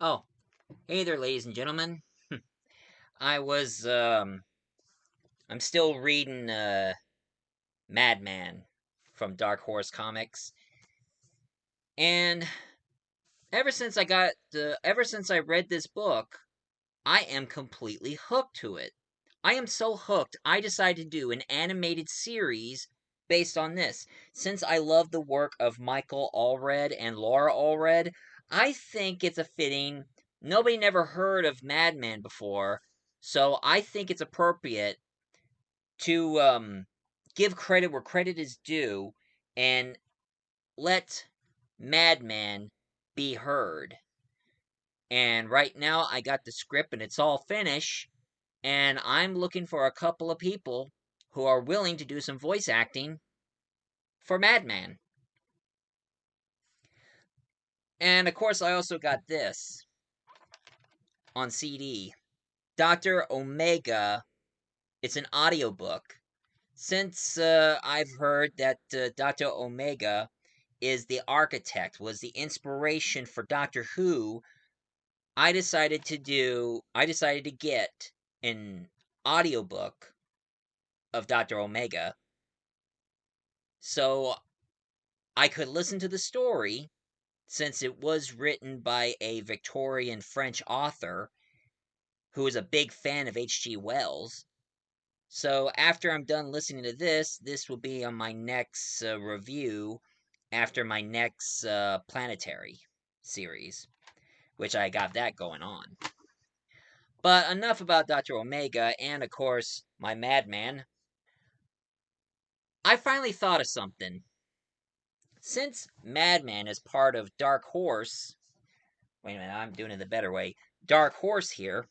Oh, hey there, ladies and gentlemen. I was, I'm still reading, Madman from Dark Horse Comics, and ever since I read this book, I am completely hooked to it. I am so hooked, I decided to do an animated series based on this. Since I love the work of Michael Allred and Laura Allred, I think it's a fitting. Nobody never heard of Madman before, so I think it's appropriate to give credit where credit is due and let Madman be heard. And right now, I got the script and it's all finished. And I'm looking for a couple of people who are willing to do some voice acting for Madman. And of course, I also got this on CD. Dr. Omega, it's an audiobook. Since I've heard that Dr. Omega is the architect, was the inspiration for Doctor Who, I decided to get an audiobook of Dr. Omega so I could listen to the story since it was written by a Victorian French author who is a big fan of H.G. Wells. So after I'm done listening to this will be on my next review after my next planetary series, which I got that going on. But enough about Dr. Omega and, of course, my Madman. I finally thought of something. Since Madman is part of Dark Horse, wait a minute, I'm doing it the better way. Dark Horse here.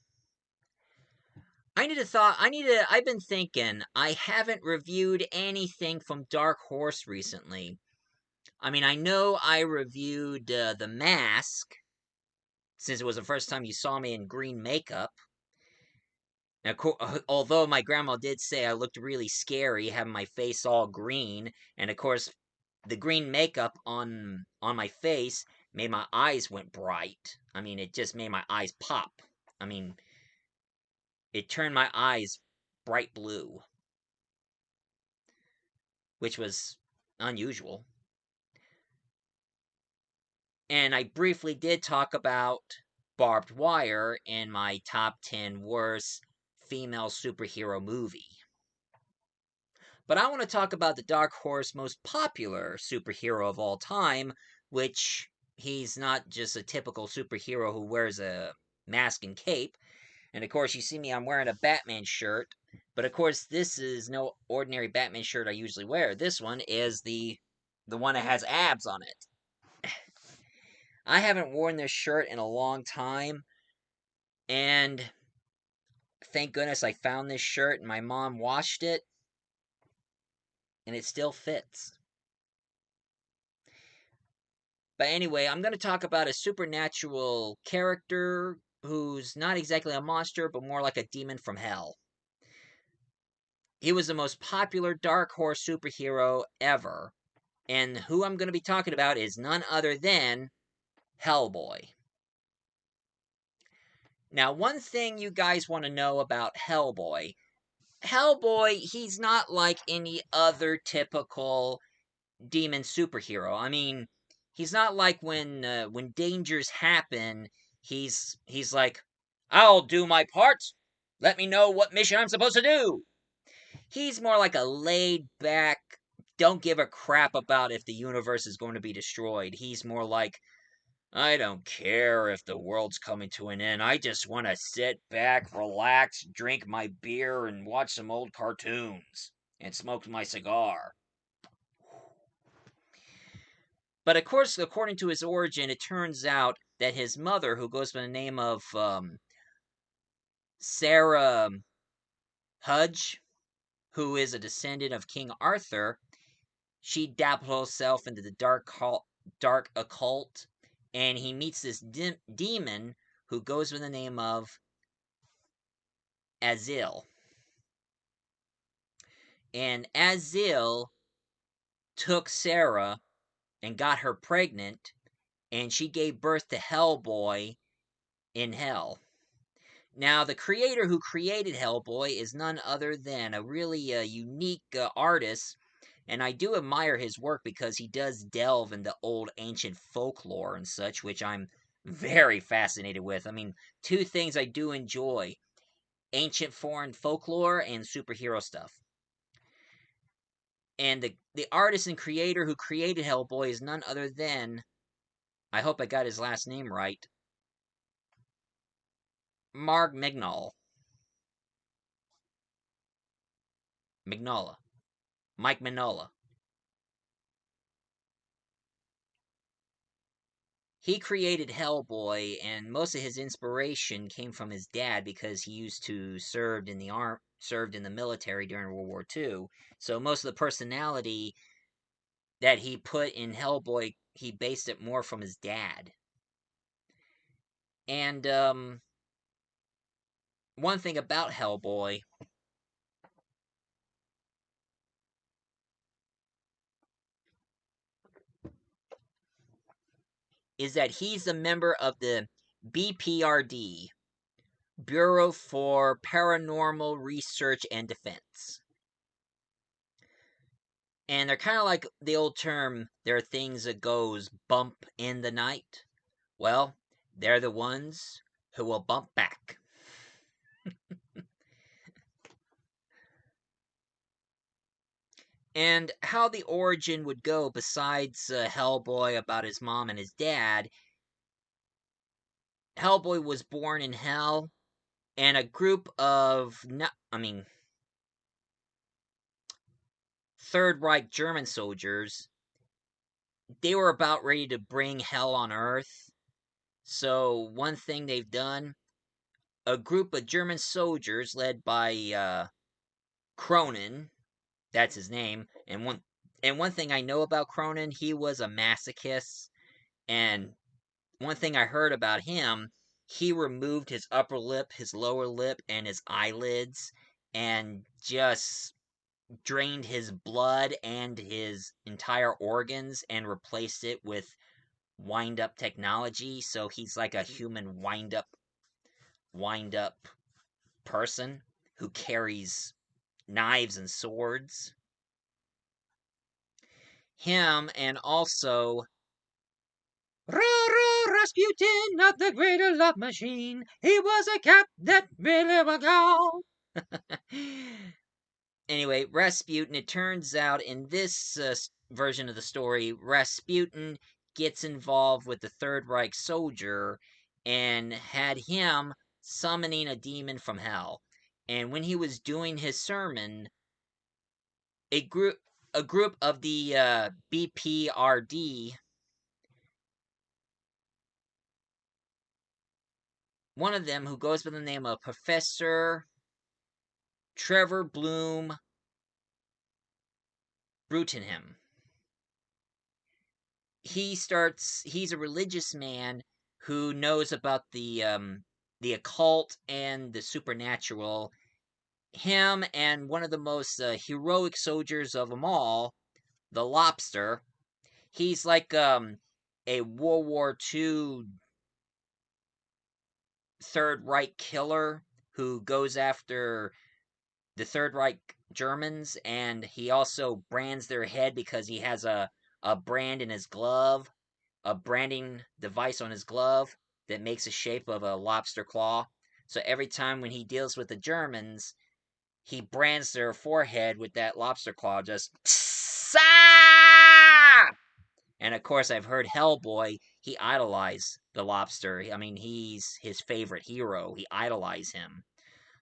I've been thinking, I haven't reviewed anything from Dark Horse recently. I mean, I know I reviewed The Mask, since it was the first time you saw me in green makeup. And although my grandma did say I looked really scary having my face all green, and of course, the green makeup on my face made my eyes went bright. I mean, it just made my eyes pop. I mean, it turned my eyes bright blue, which was unusual. And I briefly did talk about Barbed Wire in my top 10 worst female superhero movie. But I want to talk about the Dark Horse most popular superhero of all time, which he's not just a typical superhero who wears a mask and cape. And of course, you see me, I'm wearing a Batman shirt. But of course, this is no ordinary Batman shirt I usually wear. This one is the one that has abs on it. I haven't worn this shirt in a long time, and thank goodness I found this shirt and my mom washed it, and it still fits. But anyway, I'm going to talk about a supernatural character who's not exactly a monster, but more like a demon from hell. He was the most popular Dark Horse superhero ever, and who I'm going to be talking about is none other than Hellboy. Now, one thing you guys want to know about Hellboy, he's not like any other typical demon superhero. I mean, he's not like when dangers happen, he's like, "I'll do my part. Let me know what mission I'm supposed to do." He's more like a laid back, don't give a crap about if the universe is going to be destroyed. He's more like, I don't care if the world's coming to an end. I just want to sit back, relax, drink my beer, and watch some old cartoons and smoke my cigar. But of course, according to his origin, it turns out that his mother, who goes by the name of Sarah Hudge, who is a descendant of King Arthur, she dabbled herself into the dark occult, and he meets this demon who goes by the name of Azil. And Azil took Sarah and got her pregnant, and she gave birth to Hellboy, in hell. Now, the creator who created Hellboy is none other than a really unique artist, and I do admire his work because he does delve into old ancient folklore and such, which I'm very fascinated with. I mean, two things I do enjoy: ancient foreign folklore and superhero stuff. And the artist and creator who created Hellboy is none other than, I hope I got his last name right, Mark Mignola. Mignola. Mike Mignola. He created Hellboy, and most of his inspiration came from his dad because he used to served in the military during World War II. So most of the personality that he put in Hellboy, he based it more from his dad. And one thing about Hellboy is that he's a member of the BPRD, Bureau for Paranormal Research and Defense. And they're kind of like the old term, there are things that goes bump in the night. Well, they're the ones who will bump back. And how the origin would go, besides Hellboy about his mom and his dad, Hellboy was born in hell, and a group of, Third Reich German soldiers, they were about ready to bring hell on Earth. So, one thing they've done, a group of German soldiers led by Cronin, that's his name, and one thing I know about Cronin, he was a masochist, and one thing I heard about him, he removed his upper lip, his lower lip, and his eyelids, and just drained his blood and his entire organs and replaced it with wind up technology, so he's like a human wind up person who carries knives and swords. Him, and also Rasputin, not the greater love machine. He was a cat that really was gone. Anyway, Rasputin, it turns out in this version of the story, Rasputin gets involved with the Third Reich soldier and had him summoning a demon from hell. And when he was doing his sermon, a group of the BPRD, one of them who goes by the name of Professor Trevor Bloom Brutenham. He's a religious man who knows about the occult and the supernatural. Him and one of the most heroic soldiers of them all, the Lobster. He's like a World War II Third Reich killer who goes after the Third Reich Germans, and he also brands their head because he has a brand in his glove, a branding device on his glove that makes a shape of a lobster claw. So every time when he deals with the Germans, he brands their forehead with that lobster claw, just and of course, I've heard Hellboy, he idolized the lobster. I mean, he's his favorite hero. He idolized him.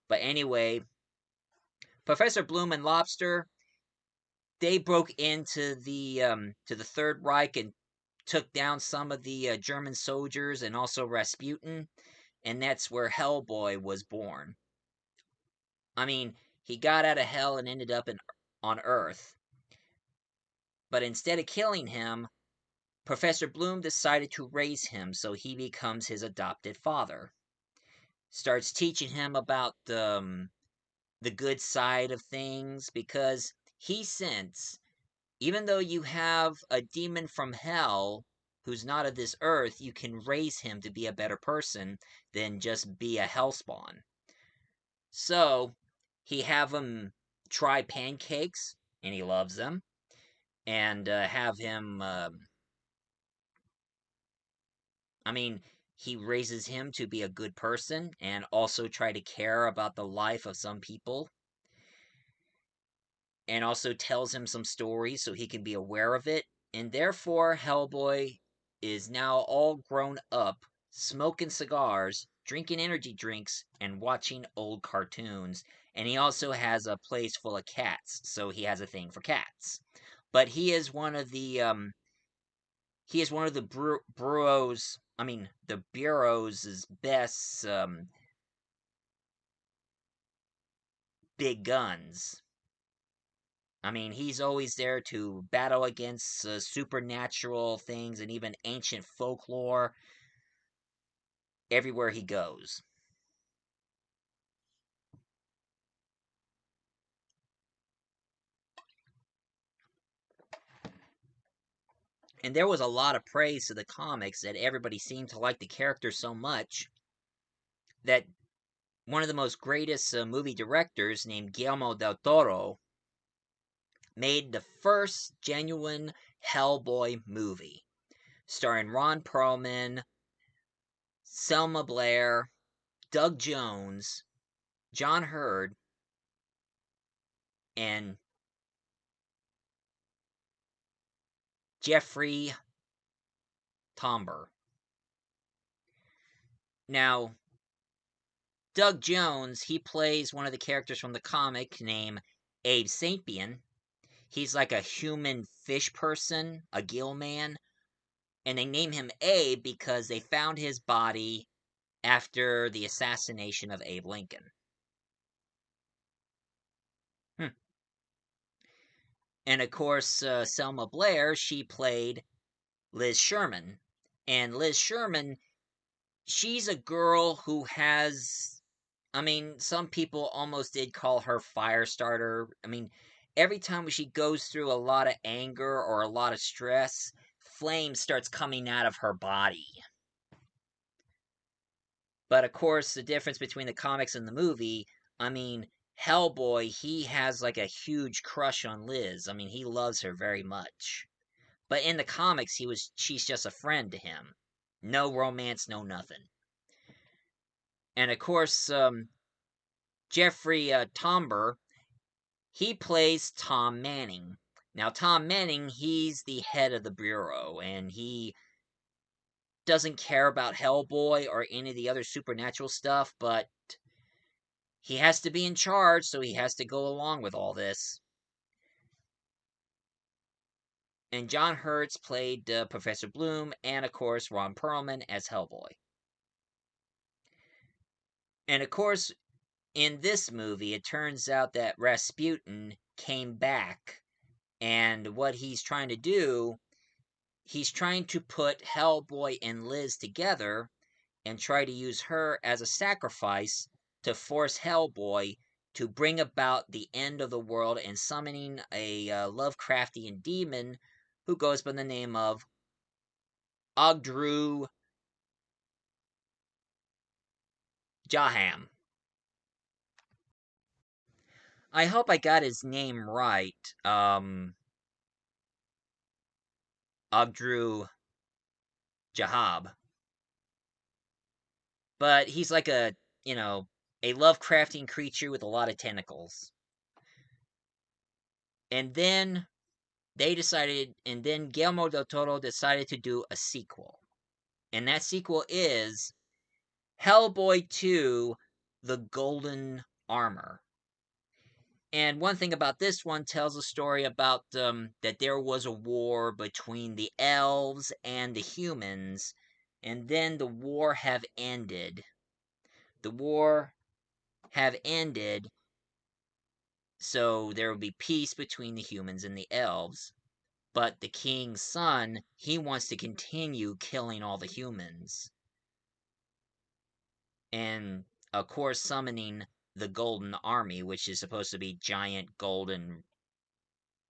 But anyway, Professor Bloom and Lobster, they broke into the Third Reich and took down some of the German soldiers and also Rasputin, and that's where Hellboy was born. I mean, he got out of hell and ended up on Earth. But instead of killing him, Professor Bloom decided to raise him so he becomes his adopted father. Starts teaching him about the good side of things because he sensed, even though you have a demon from hell who's not of this earth, you can raise him to be a better person than just be a hellspawn. So he have him try pancakes, and he loves them, and have him. I mean, he raises him to be a good person, and also try to care about the life of some people, and also tells him some stories so he can be aware of it. And therefore, Hellboy is now all grown up, smoking cigars, drinking energy drinks, and watching old cartoons. And he also has a place full of cats, so he has a thing for cats. But he is one of the bureau's, I mean, the bureau's best big guns. I mean, he's always there to battle against supernatural things and even ancient folklore everywhere he goes. And there was a lot of praise to the comics that everybody seemed to like the character so much that one of the most greatest movie directors, named Guillermo del Toro, made the first genuine Hellboy movie, starring Ron Perlman, Selma Blair, Doug Jones, John Hurd, and Jeffrey Tomber. Now, Doug Jones, he plays one of the characters from the comic named Abe Sapien. He's like a human fish person, a gill man, and they name him Abe because they found his body after the assassination of Abe Lincoln. Hmm. And of course, Selma Blair, she played Liz Sherman. And Liz Sherman, she's a girl who has, I mean, some people almost did call her Firestarter. I mean, every time she goes through a lot of anger or a lot of stress, flame starts coming out of her body. But of course, the difference between the comics and the movie, I mean, Hellboy, he has like a huge crush on Liz. I mean, he loves her very much. But in the comics, she's just a friend to him. No romance, no nothing. And of course, Jeffrey Tomber, he plays Tom Manning. Now, Tom Manning, he's the head of the Bureau, and he doesn't care about Hellboy or any of the other supernatural stuff, but he has to be in charge, so he has to go along with all this. And John Hurts played Professor Bloom, and of course, Ron Perlman as Hellboy. And of course, in this movie, it turns out that Rasputin came back, and what he's trying to do, he's trying to put Hellboy and Liz together and try to use her as a sacrifice to force Hellboy to bring about the end of the world and summoning a Lovecraftian demon who goes by the name of Ogdru Jaham. I hope I got his name right. Ogdru Jahab. But he's like a Lovecraftian creature with a lot of tentacles. And then and then Guillermo del Toro decided to do a sequel. And that sequel is Hellboy 2: The Golden Armor. And one thing about this one tells a story about that there was a war between the elves and the humans, and then the war have ended. The war have ended, so there will be peace between the humans and the elves. But the king's son, he wants to continue killing all the humans. And, of course, summoning the Golden Army, which is supposed to be giant golden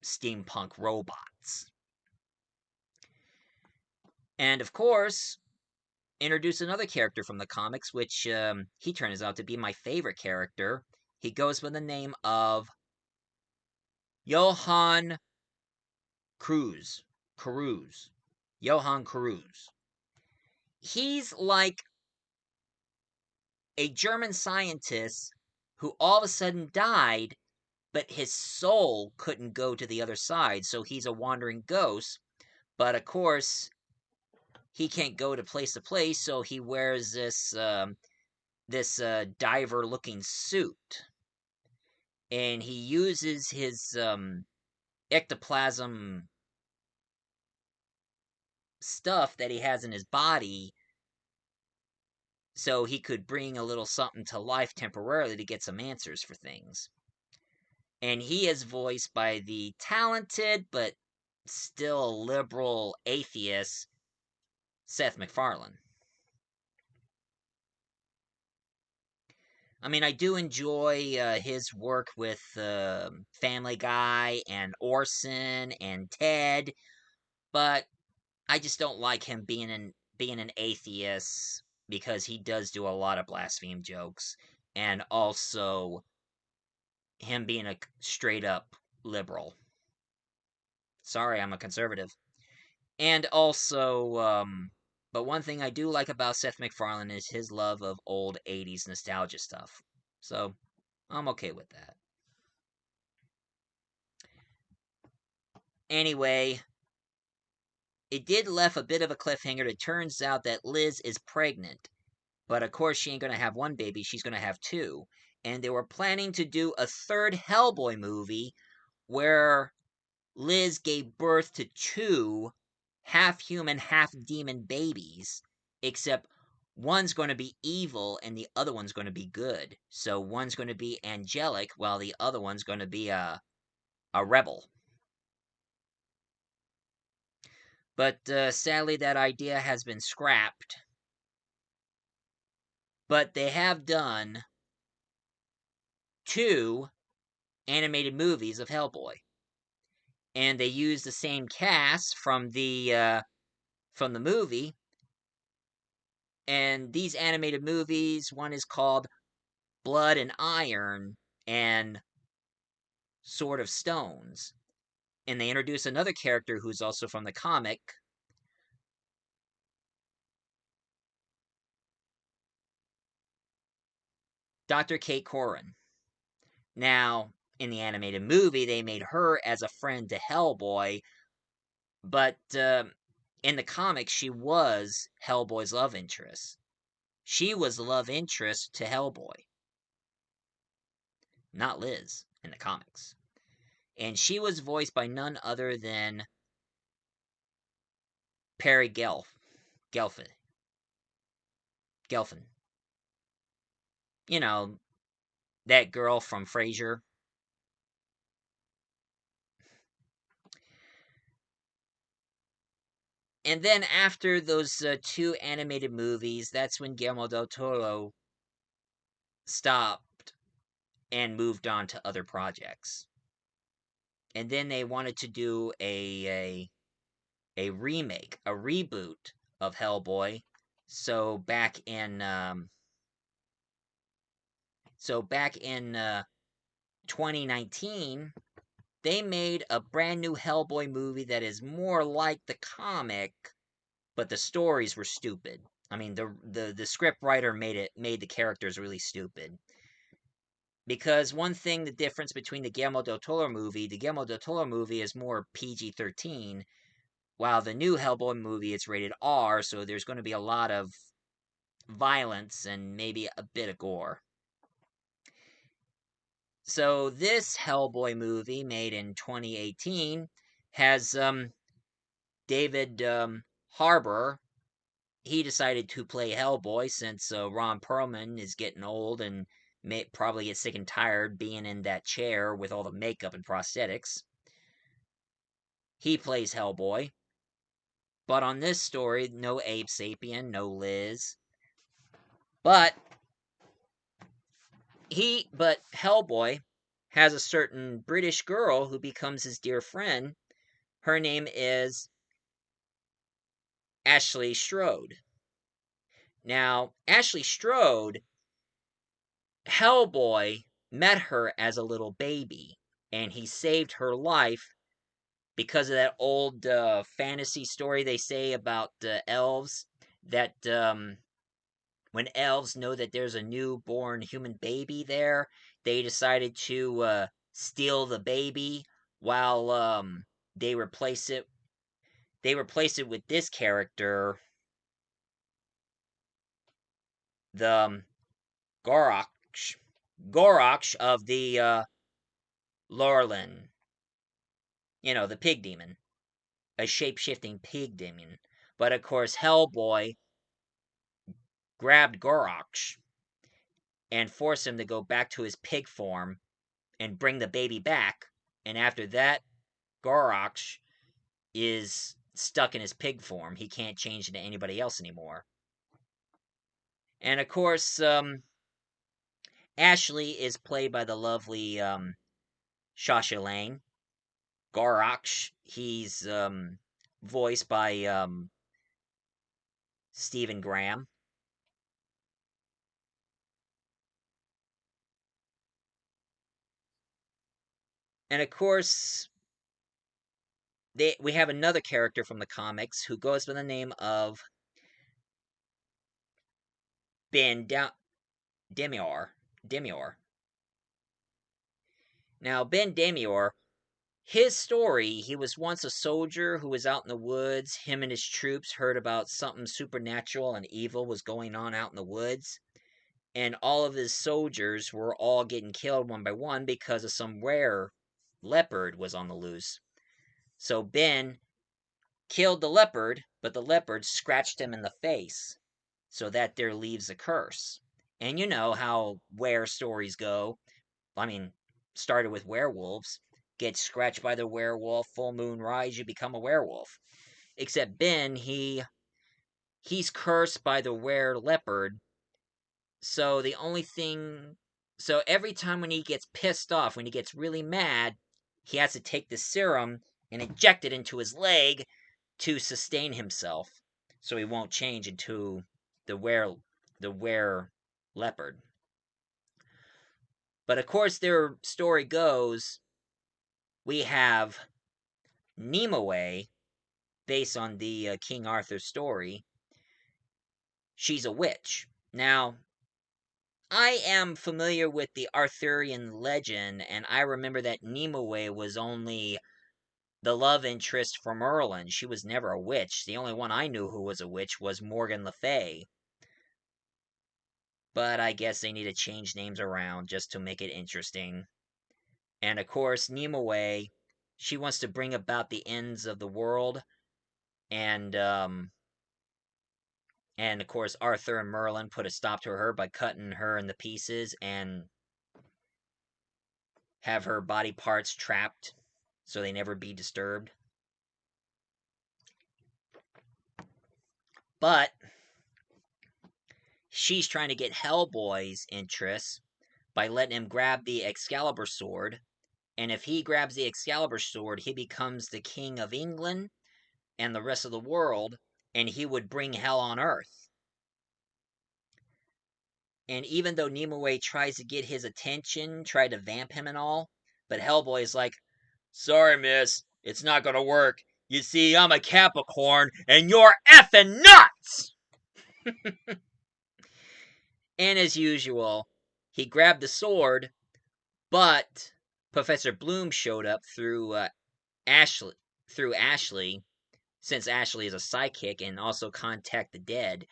steampunk robots. And of course, introduce another character from the comics, which he turns out to be my favorite character. He goes by the name of Johann Cruz. Cruz. Johann Cruz. He's like a German scientist who all of a sudden died, but his soul couldn't go to the other side, so he's a wandering ghost. But of course, he can't go to place, so he wears this diver-looking suit, and he uses his ectoplasm stuff that he has in his body so he could bring a little something to life temporarily to get some answers for things. And he is voiced by the talented but still liberal atheist Seth MacFarlane. I mean, I do enjoy his work with Family Guy and Orson and Ted, but I just don't like him being an atheist because he does do a lot of blaspheme jokes, and also him being a straight up liberal. Sorry, I'm a conservative. And also, but one thing I do like about Seth MacFarlane is his love of old 80s nostalgia stuff. So, I'm okay with that. Anyway, it did left a bit of a cliffhanger. It turns out that Liz is pregnant. But of course, she ain't gonna have one baby, she's gonna have two. And they were planning to do a third Hellboy movie where Liz gave birth to two half human, half demon babies, except one's going to be evil and the other one's going to be good. So one's going to be angelic while the other one's going to be a rebel. But sadly, that idea has been scrapped. But they have done two animated movies of Hellboy. And they use the same cast from the movie. And these animated movies, one is called Blood and Iron and Sword of Stones. And they introduce another character who's also from the comic, Dr. Kate Corin. Now, in the animated movie, they made her as a friend to Hellboy, but in the comics, she was Hellboy's love interest. She was the love interest to Hellboy, not Liz in the comics. And she was voiced by none other than Perry Gelfin. Gelfin. You know, that girl from Frasier. And then after those two animated movies, that's when Guillermo del Toro stopped and moved on to other projects. And then they wanted to do a remake, a reboot of Hellboy. So back in 2019, they made a brand new Hellboy movie that is more like the comic, but the stories were stupid. I mean, the script writer made the characters really stupid. Because one thing, the difference between the Guillermo del Toro movie is more PG-13, while the new Hellboy movie is rated R, so there's going to be a lot of violence and maybe a bit of gore. So this Hellboy movie, made in 2018, has David Harbour. He decided to play Hellboy since Ron Perlman is getting old and may probably get sick and tired being in that chair with all the makeup and prosthetics. He plays Hellboy. But on this story, no Abe Sapien, no Liz. But Hellboy has a certain British girl who becomes his dear friend. Her name is Ashley Strode. Now, Ashley Strode, Hellboy met her as a little baby, and he saved her life because of that old fantasy story they say about elves that when elves know that there's a newborn human baby there, they decided to steal the baby while they replace it. They replace it with this character, the Goroksh, Goroksh of the Lorlin. You know, the pig demon, a shape-shifting pig demon. But of course, Hellboy grabbed Goroksh and forced him to go back to his pig form and bring the baby back. And after that, Goroksh is stuck in his pig form. He can't change into anybody else anymore. And of course, Ashley is played by the lovely Shasha Lane. Goroksh, he's voiced by Stephen Graham. And of course, we have another character from the comics who goes by the name of Ben Demior. Demior. Now, Ben Demior, his story, he was once a soldier who was out in the woods. Him and his troops heard about something supernatural and evil was going on out in the woods. And all of his soldiers were all getting killed one by one because of some rare leopard was on the loose. So Ben killed the leopard, but the leopard scratched him in the face. So that there leaves a curse. And you know how were stories go. I mean, started with werewolves. Get scratched by the werewolf, full moon rise, you become a werewolf. Except Ben, he's cursed by the were leopard. So the only thing so every time when he gets pissed off, when he gets really mad, he has to take the serum and inject it into his leg to sustain himself. So he won't change into the were leopard. But of course, their story goes, we have Nimue, based on the King Arthur story. She's a witch. Now, I am familiar with the Arthurian legend, and I remember that Nimue was only the love interest for Merlin. She was never a witch. The only one I knew who was a witch was Morgan Le Fay. But I guess they need to change names around just to make it interesting. And of course, Nimue, she wants to bring about the ends of the world, and of course Arthur and Merlin put a stop to her by cutting her into pieces and have her body parts trapped so they never be disturbed. But she's trying to get Hellboy's interest by letting him grab the Excalibur sword, and if he grabs the Excalibur sword, he becomes the king of England and the rest of the world, and he would bring hell on earth. And even though Nimue tries to get his attention, try to vamp him and all, but Hellboy is like, sorry, miss, it's not gonna work. You see, I'm a Capricorn, and you're effing nuts! And as usual, he grabbed the sword, but Professor Bloom showed up Ashley, through Ashley, since Ashley is a psychic and also contact the dead.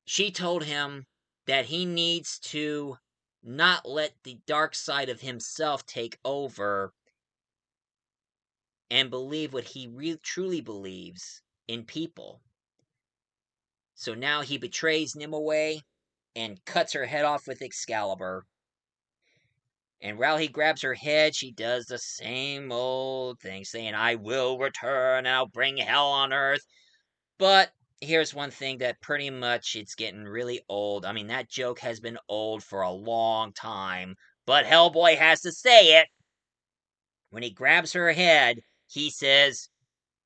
She told him that he needs to not let the dark side of himself take over and believe what he truly believes in people. So now he betrays Nimue and cuts her head off with Excalibur. And while he grabs her head, she does the same old thing, saying, I will return and I'll bring hell on earth. But here's one thing that pretty much it's getting really old. I mean, that joke has been old for a long time, but Hellboy has to say it. When he grabs her head, he says,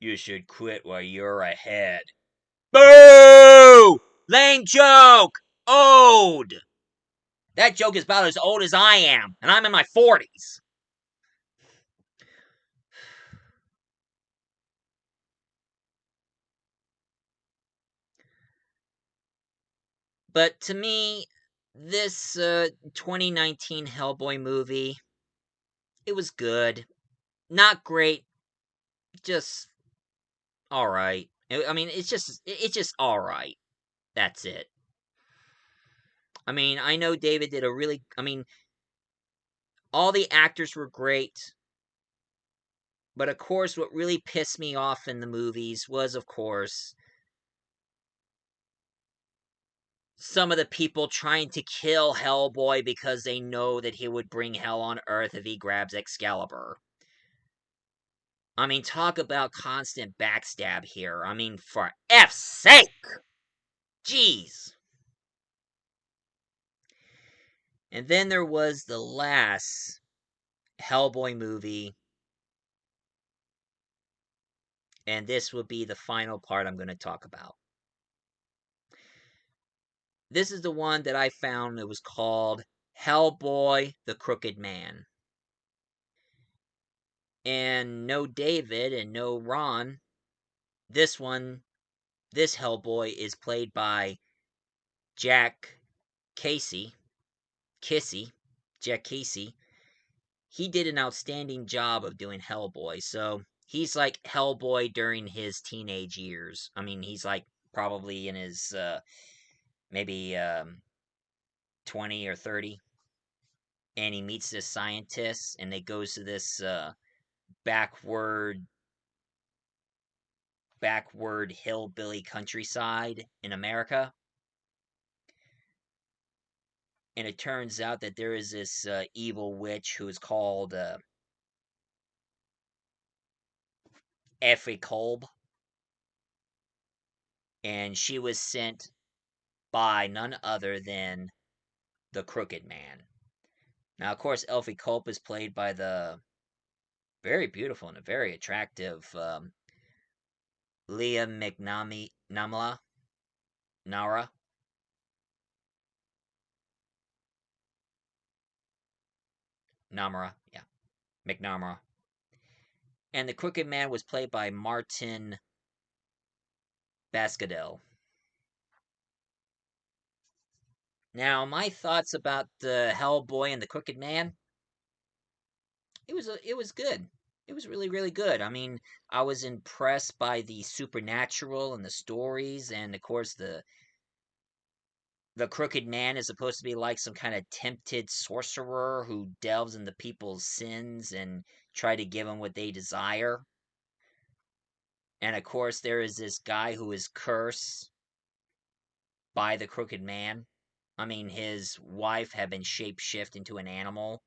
You should quit while you're ahead. Boo! Lame joke! Old! That joke is about as old as I am, and I'm in my 40s. But to me, this 2019 Hellboy movie, it was good. Not great, just alright. I mean, it's just alright. That's it. I mean, I know David did a really. I mean, all the actors were great. But of course, what really pissed me off in the movies was, of course, some of the people trying to kill Hellboy because they know that he would bring hell on Earth if he grabs Excalibur. I mean, talk about constant backstab here. I mean, for F's sake! Jeez! And then there was the last Hellboy movie, and this will be the final part I'm going to talk about. This is the one that I found. It was called Hellboy the Crooked Man. And no David and no Ron. This Hellboy is played by Jack Casey. Jack Casey. He did an outstanding job of doing Hellboy. So he's like Hellboy during his teenage years. I mean, he's like probably in his maybe 20 or 30. And he meets this scientist, and they goes to this backward hillbilly countryside in America. And it turns out that there is this evil witch who is called Effie Kolb, and she was sent by none other than the Crooked Man. Now, of course, Elfie Culp is played by the very beautiful and very attractive Leah Nara. Namara, yeah, McNamara. And the Crooked Man was played by Martin Bascadel. Now, my thoughts about the Hellboy and the Crooked Man. It was good. It was really really good. I mean, I was impressed by the supernatural and the stories, and of course the Crooked Man is supposed to be like some kind of tempted sorcerer who delves into people's sins and try to give them what they desire. And of course, there is this guy who is cursed by the Crooked Man. I mean, his wife had been shapeshift into an animal,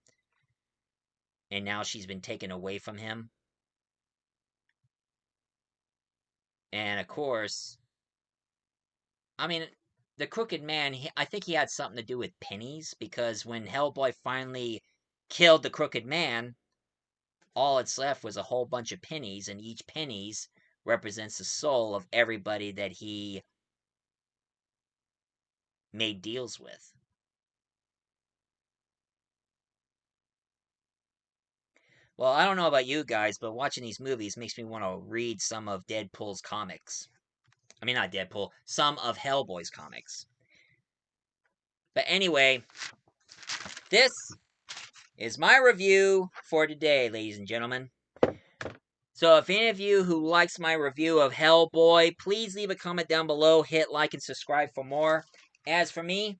and now she's been taken away from him. And of course, I mean, the Crooked Man, I think he had something to do with pennies, because when Hellboy finally killed the Crooked Man, all it's left was a whole bunch of pennies, and each pennies represents the soul of everybody that he made deals with. Well, I don't know about you guys, but watching these movies makes me want to read some of Deadpool's comics. I mean, not Deadpool, some of Hellboy's comics. But anyway, this is my review for today, ladies and gentlemen. So if any of you who likes my review of Hellboy, please leave a comment down below, hit like and subscribe for more. As for me,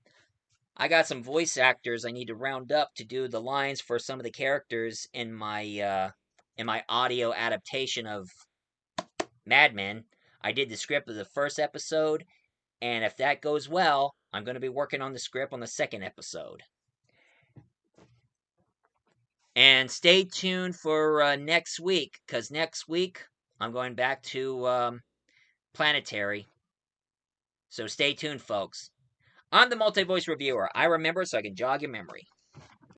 I got some voice actors I need to round up to do the lines for some of the characters in my audio adaptation of Madman. I did the script of the first episode, and if that goes well, I'm going to be working on the script on the second episode. And stay tuned for next week, because next week I'm going back to Planetary. So stay tuned, folks. I'm the multi-voice reviewer. I remember so I can jog your memory.